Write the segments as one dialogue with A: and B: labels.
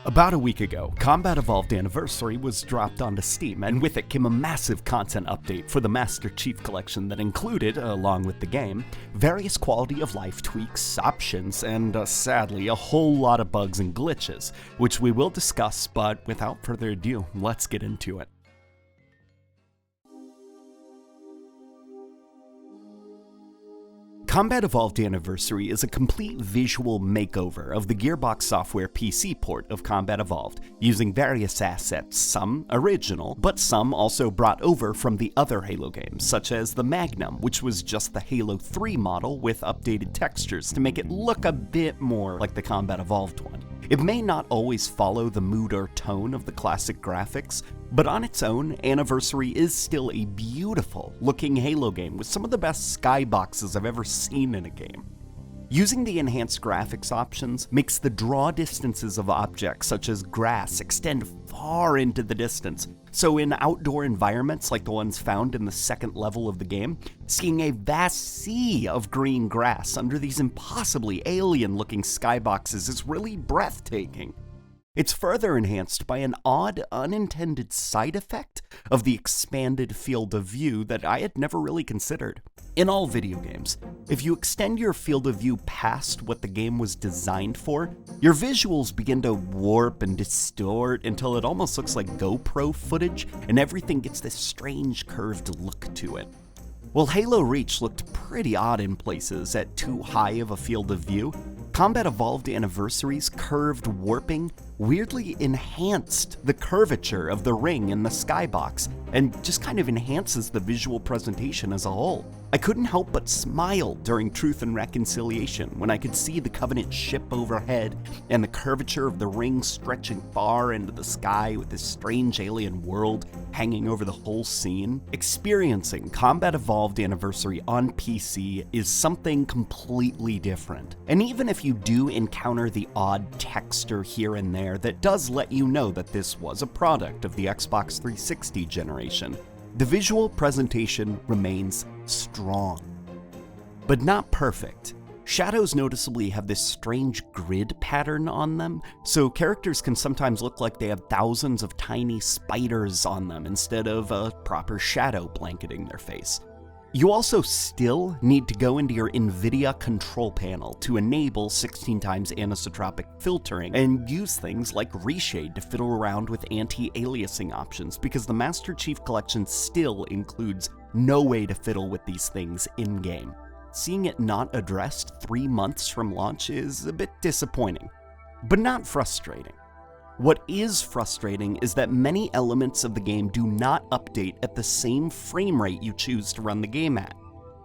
A: About a week ago, Combat Evolved Anniversary was dropped onto Steam, and with it came a massive content update for the Master Chief Collection that included, along with the game, various quality of life tweaks, options, and sadly, a whole lot of bugs and glitches, which we will discuss, but without further ado, let's get into it. Combat Evolved Anniversary is a complete visual makeover of the Gearbox Software PC port of Combat Evolved, using various assets, some original, but some also brought over from the other Halo games, such as the Magnum, which was just the Halo 3 model with updated textures to make it look a bit more like the Combat Evolved one. It may not always follow the mood or tone of the classic graphics, but on its own, Anniversary is still a beautiful looking Halo game with some of the best skyboxes I've ever seen in a game. Using the enhanced graphics options makes the draw distances of objects such as grass extend far into the distance, so in outdoor environments like the ones found in the second level of the game, seeing a vast sea of green grass under these impossibly alien-looking skyboxes is really breathtaking. It's further enhanced by an odd, unintended side effect of the expanded field of view that I had never really considered. In all video games, if you extend your field of view past what the game was designed for, your visuals begin to warp and distort until it almost looks like GoPro footage, and everything gets this strange curved look to it. While Halo Reach looked pretty odd in places at too high of a field of view, Combat Evolved Anniversary's curved warping weirdly enhanced the curvature of the ring in the skybox, and just kind of enhances the visual presentation as a whole. I couldn't help but smile during Truth and Reconciliation when I could see the Covenant ship overhead and the curvature of the ring stretching far into the sky with this strange alien world hanging over the whole scene. Experiencing Combat Evolved Anniversary on PC is something completely different. And even if you do encounter the odd texture here and there that does let you know that this was a product of the Xbox 360 generation, the visual presentation remains strong, but not perfect. Shadows noticeably have this strange grid pattern on them, so characters can sometimes look like they have thousands of tiny spiders on them instead of a proper shadow blanketing their face. You also still need to go into your NVIDIA control panel to enable 16x anisotropic filtering and use things like Reshade to fiddle around with anti-aliasing options, because the Master Chief Collection still includes no way to fiddle with these things in-game. Seeing it not addressed 3 months from launch is a bit disappointing, but not frustrating. What is frustrating is that many elements of the game do not update at the same frame rate you choose to run the game at.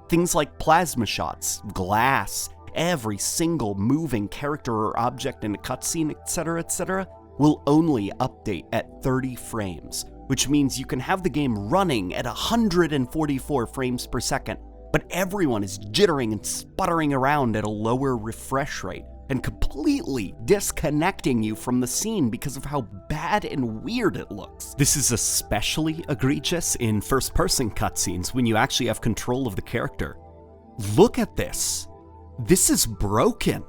A: Things like plasma shots, glass, every single moving character or object in a cutscene, etc., will only update at 30 frames, which means you can have the game running at 144 frames per second, but everyone is jittering and sputtering around at a lower refresh rate, and completely disconnecting you from the scene because of how bad and weird it looks. This is especially egregious in first-person cutscenes when you actually have control of the character. Look at this. This is broken.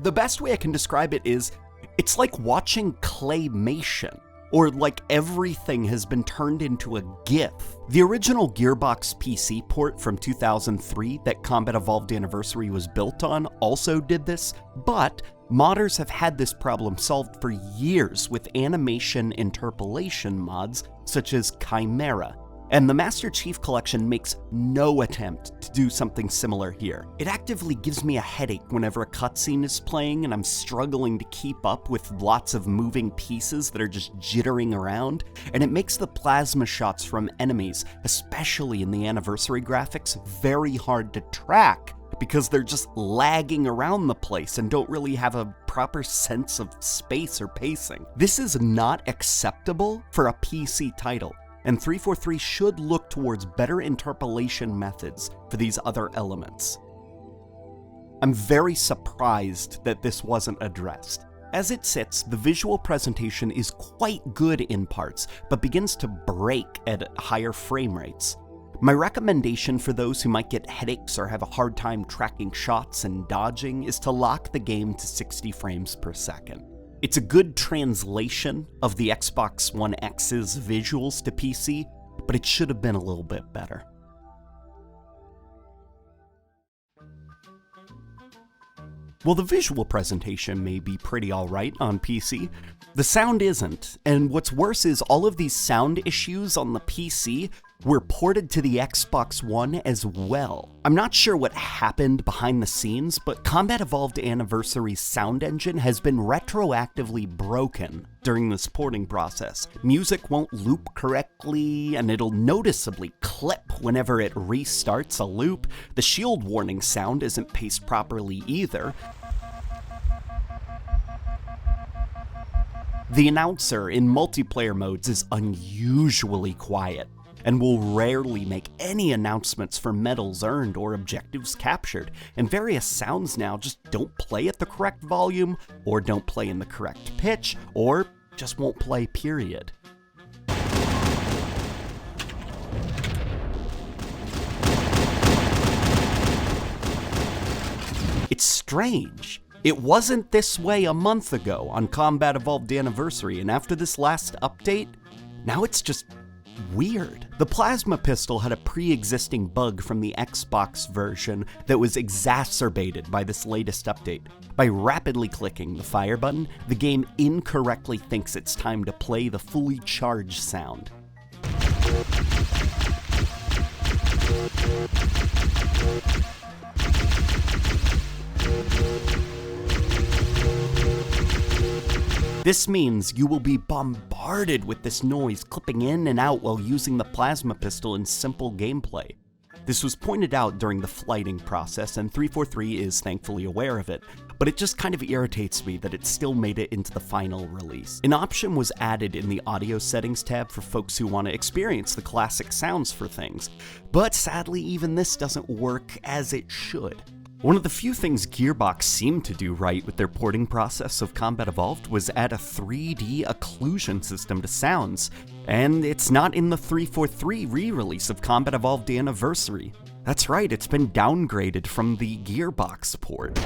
A: The best way I can describe it is, it's like watching claymation, or like everything has been turned into a GIF. The original Gearbox PC port from 2003 that Combat Evolved Anniversary was built on also did this, but modders have had this problem solved for years with animation interpolation mods such as Chimera. And the Master Chief Collection makes no attempt to do something similar here. It actively gives me a headache whenever a cutscene is playing and I'm struggling to keep up with lots of moving pieces that are just jittering around, and it makes the plasma shots from enemies, especially in the Anniversary graphics, very hard to track because they're just lagging around the place and don't really have a proper sense of space or pacing. This is not acceptable for a PC title, and 343 should look towards better interpolation methods for these other elements. I'm very surprised that this wasn't addressed. As it sits, the visual presentation is quite good in parts, but begins to break at higher frame rates. My recommendation for those who might get headaches or have a hard time tracking shots and dodging is to lock the game to 60 frames per second. It's a good translation of the Xbox One X's visuals to PC, but it should have been a little bit better. Well, the visual presentation may be pretty alright on PC, the sound isn't, and what's worse is all of these sound issues on the PC were ported to the Xbox One as well. I'm not sure what happened behind the scenes, but Combat Evolved Anniversary's sound engine has been retroactively broken during this porting process. Music won't loop correctly, and it'll noticeably clip whenever it restarts a loop. The shield warning sound isn't paced properly either. The announcer in multiplayer modes is unusually quiet, and will rarely make any announcements for medals earned or objectives captured, and various sounds now just don't play at the correct volume, or don't play in the correct pitch, or just won't play, period. It's strange. It wasn't this way a month ago on Combat Evolved Anniversary, and after this last update, now it's just weird. The plasma pistol had a pre-existing bug from the Xbox version that was exacerbated by this latest update. By rapidly clicking the fire button, the game incorrectly thinks it's time to play the fully charged sound. This means you will be bombarded with this noise clipping in and out while using the plasma pistol in simple gameplay. This was pointed out during the flighting process, and 343 is thankfully aware of it, but it just kind of irritates me that it still made it into the final release. An option was added in the audio settings tab for folks who want to experience the classic sounds for things, but sadly even this doesn't work as it should. One of the few things Gearbox seemed to do right with their porting process of Combat Evolved was add a 3D occlusion system to sounds, and it's not in the 343 re-release of Combat Evolved Anniversary. That's right, it's been downgraded from the Gearbox port.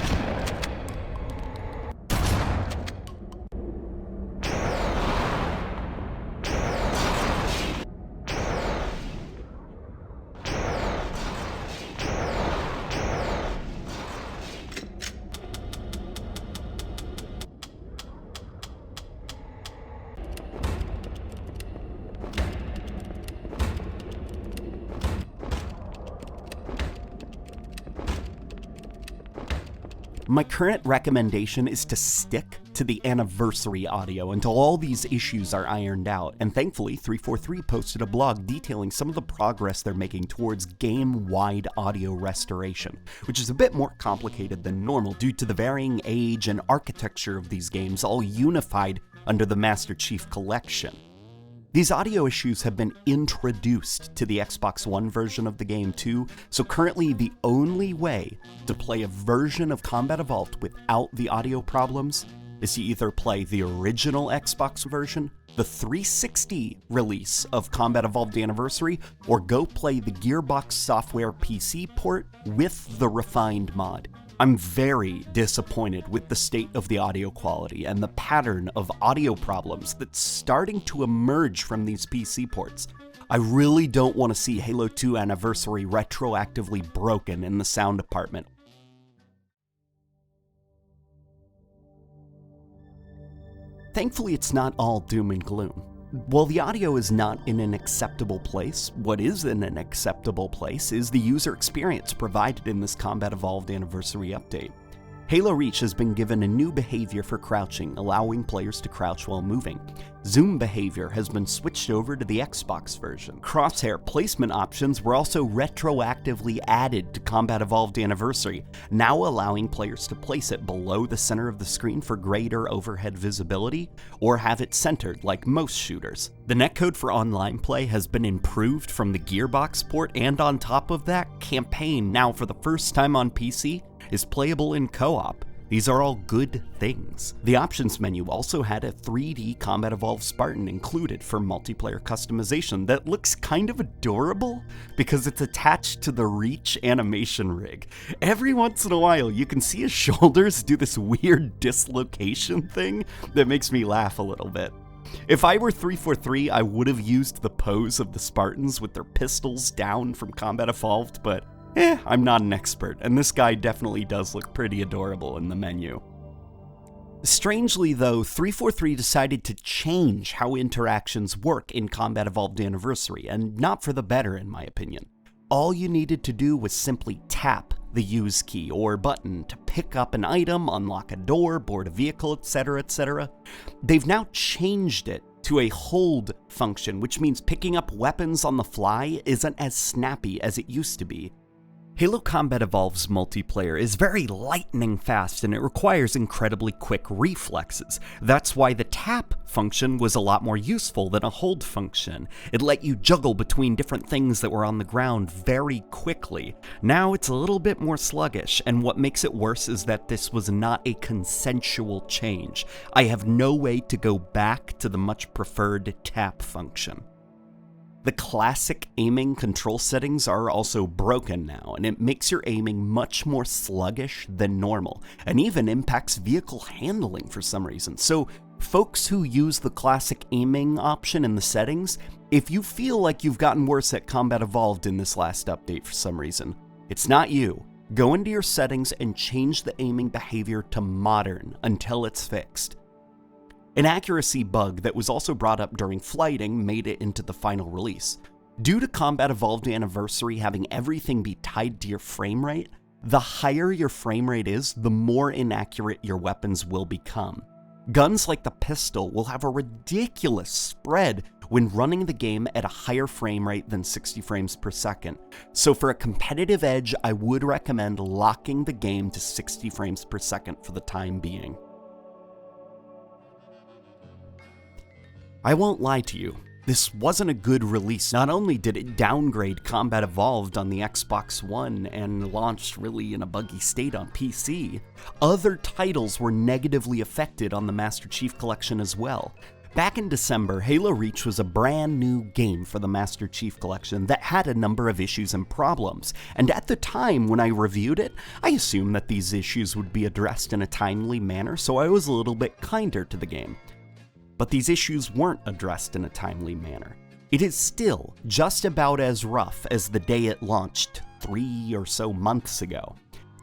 A: My current recommendation is to stick to the anniversary audio until all these issues are ironed out, and thankfully 343 posted a blog detailing some of the progress they're making towards game-wide audio restoration, which is a bit more complicated than normal due to the varying age and architecture of these games all unified under the Master Chief Collection. These audio issues have been introduced to the Xbox One version of the game too, so currently the only way to play a version of Combat Evolved without the audio problems is to either play the original Xbox version, the 360 release of Combat Evolved Anniversary, or go play the Gearbox Software PC port with the refined mod. I'm very disappointed with the state of the audio quality and the pattern of audio problems that's starting to emerge from these PC ports. I really don't want to see Halo 2 Anniversary retroactively broken in the sound department. Thankfully, it's not all doom and gloom. While the audio is not in an acceptable place, what is in an acceptable place is the user experience provided in this Combat Evolved Anniversary update. Halo Reach has been given a new behavior for crouching, allowing players to crouch while moving. Zoom behavior has been switched over to the Xbox version. Crosshair placement options were also retroactively added to Combat Evolved Anniversary, now allowing players to place it below the center of the screen for greater overhead visibility, or have it centered like most shooters. The netcode for online play has been improved from the Gearbox port, and on top of that, Campaign, now for the first time on PC, is playable in co-op. These are all good things. The options menu also had a 3D Combat Evolved Spartan included for multiplayer customization that looks kind of adorable because it's attached to the Reach animation rig. Every once in a while, you can see his shoulders do this weird dislocation thing that makes me laugh a little bit. If I were 343, I would have used the pose of the Spartans with their pistols down from Combat Evolved, but I'm not an expert, and this guy definitely does look pretty adorable in the menu. Strangely though, 343 decided to change how interactions work in Combat Evolved Anniversary, and not for the better in my opinion. All you needed to do was simply tap the use key or button to pick up an item, unlock a door, board a vehicle, etc, etc. They've now changed it to a hold function, which means picking up weapons on the fly isn't as snappy as it used to be. Halo Combat Evolved's multiplayer is very lightning fast and it requires incredibly quick reflexes. That's why the tap function was a lot more useful than a hold function. It let you juggle between different things that were on the ground very quickly. Now it's a little bit more sluggish, and what makes it worse is that this was not a consensual change. I have no way to go back to the much preferred tap function. The classic aiming control settings are also broken now, and it makes your aiming much more sluggish than normal, and even impacts vehicle handling for some reason. So, folks who use the classic aiming option in the settings, if you feel like you've gotten worse at Combat Evolved in this last update for some reason, it's not you. Go into your settings and change the aiming behavior to modern until it's fixed. An accuracy bug that was also brought up during flighting made it into the final release. Due to Combat Evolved Anniversary having everything be tied to your frame rate, the higher your frame rate is, the more inaccurate your weapons will become. Guns like the pistol will have a ridiculous spread when running the game at a higher frame rate than 60 frames per second. So for a competitive edge, I would recommend locking the game to 60 frames per second for the time being. I won't lie to you, this wasn't a good release. Not only did it downgrade Combat Evolved on the Xbox One and launched really in a buggy state on PC, other titles were negatively affected on the Master Chief Collection as well. Back in December, Halo Reach was a brand new game for the Master Chief Collection that had a number of issues and problems, and at the time when I reviewed it, I assumed that these issues would be addressed in a timely manner, so I was a little bit kinder to the game. But these issues weren't addressed in a timely manner. It is still just about as rough as the day it launched 3 or so months ago.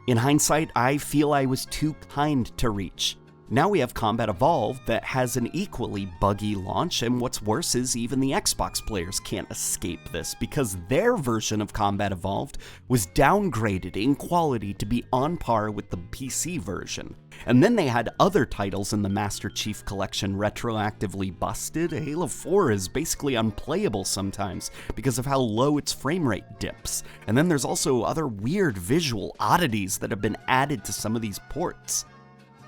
A: In hindsight, I feel I was too kind to Reach. Now we have Combat Evolved that has an equally buggy launch, and what's worse is even the Xbox players can't escape this because their version of Combat Evolved was downgraded in quality to be on par with the PC version. And then they had other titles in the Master Chief Collection retroactively busted. Halo 4 is basically unplayable sometimes because of how low its frame rate dips. And then there's also other weird visual oddities that have been added to some of these ports.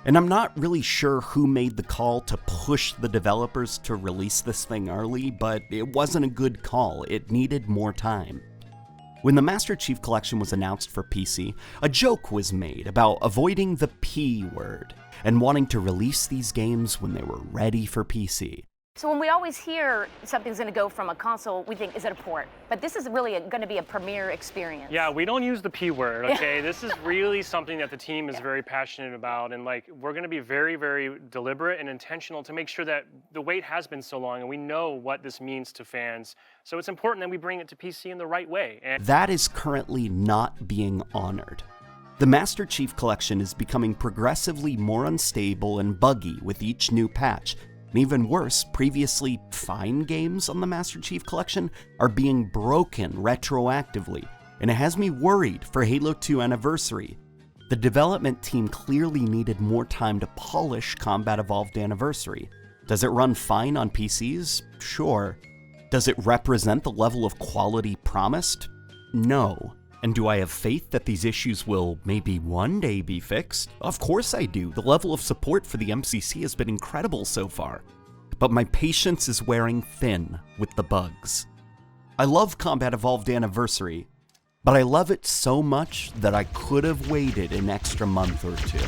A: And I'm not really sure who made the call to push the developers to release this thing early, but it wasn't a good call. It needed more time. When the Master Chief Collection was announced for PC, a joke was made about avoiding the P word and wanting to release these games when they were ready for PC.
B: So when we always hear something's going to go from a console, we think, is it a port? But this is really going to be a premiere experience.
C: Yeah, we don't use the P word, okay? This is really something that the team is very passionate about, and like we're going to be very, very deliberate and intentional to make sure that the wait has been so long and we know what this means to fans. So it's important that we bring it to PC in the right way. And
A: that is currently not being honored. The Master Chief Collection is becoming progressively more unstable and buggy with each new patch. And even worse, previously fine games on the Master Chief Collection are being broken retroactively, and it has me worried for Halo 2 Anniversary. The development team clearly needed more time to polish Combat Evolved Anniversary. Does it run fine on PCs? Sure. Does it represent the level of quality promised? No. And do I have faith that these issues will maybe one day be fixed? Of course I do. The level of support for the MCC has been incredible so far. But my patience is wearing thin with the bugs. I love Combat Evolved Anniversary, But I love it so much that I could have waited an extra month or two.